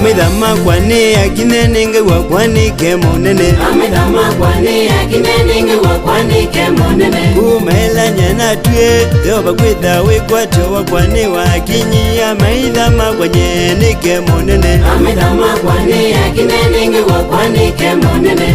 Amidama kwani akine ninge wakwani kemonene. Amidama kwani akine ninge wakwani kemonene. Umaela nyana tue yoba kwitha wikwato wakwani wakinyi. Amidama kwanye ni kemonene. Amidama kwani akine ninge wakwani kemonene.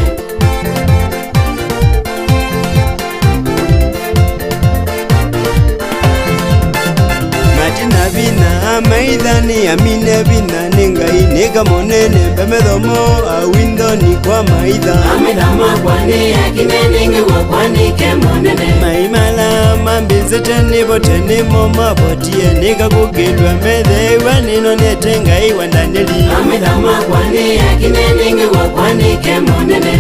Matina vina maidhani amine vina ningai nega monene bemedhomo awindo ni kwa maidha. Amidama kwani akine ninge wakwani kemonene. Maimala mambizete bote ni moma botie nega kugilwa medhewa nino netengai wandaneli. Amidama kwani akine ninge wakwani kemonene.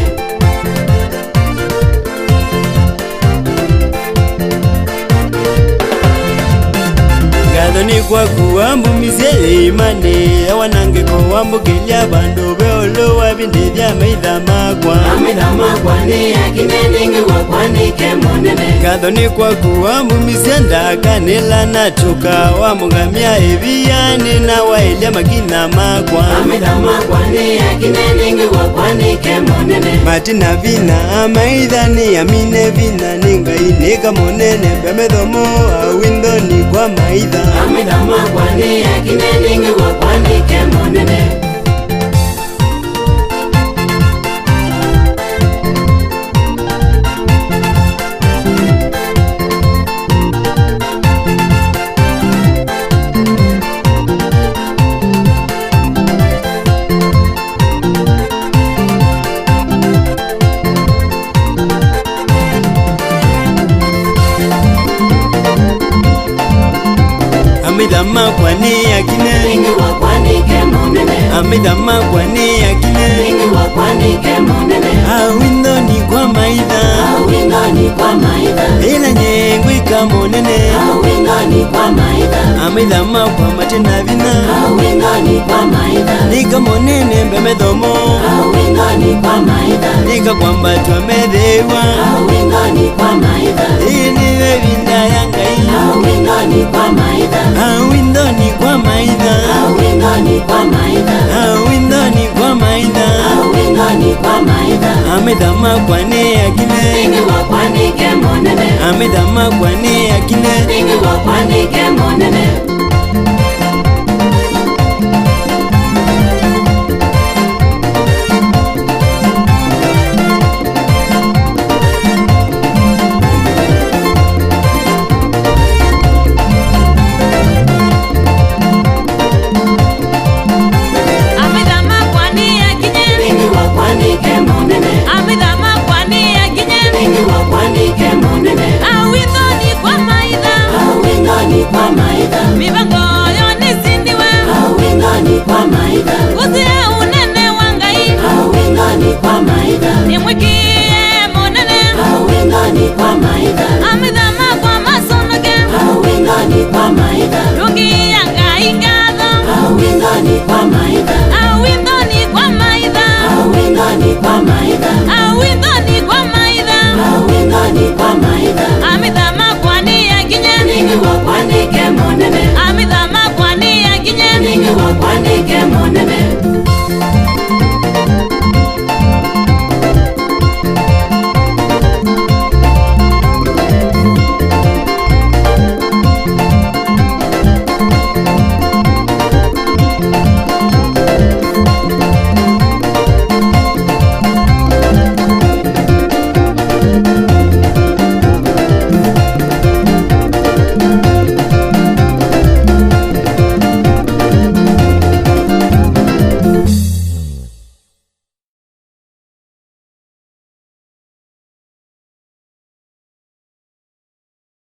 Gadoni kwa kuambu misie imane awanange ko wambugelya bandu beolo wabinde bya maidhama kwa. Amidama kwani akine ninge wakwani kemonene. Gadoni kwa kuambu misie ndakanela natuka wamugamya ebiyani na waile makina makwa. Amidama kwani akine ninge wakwani kemonene. Matina vina maidhani amine vina ningai nega monene bemedhomo awindo ni kwa maidha. Amidama kwani akine ninge wakwani kemonene. Amidama kwani akine Ninge wakwani kemonene. Amidama kwani akine Ninge wakwani kemonene. awindo ni kwa maidha. Awingo ni kwa maidha. Ila nyengwi kamonene Awingo ni kwa maidha. Amidama kwa matina vina Awingo ni kwa maidha. nika monene bemedhomo Awingo ni kwa maidha. nika kwamba twamedhewa Awingo ni kwa maidha. ini wevinda yangai. Awingo ni kwa maidha. Awindo ni kwa maidha. Awingo ni kwa maidha. Awindo ni kwa maidha. Awingo ni kwa maidha. Amidama kwani akine Ninge wakwani kemonene. Amidama kwani akine Ninge wakwani kemonene.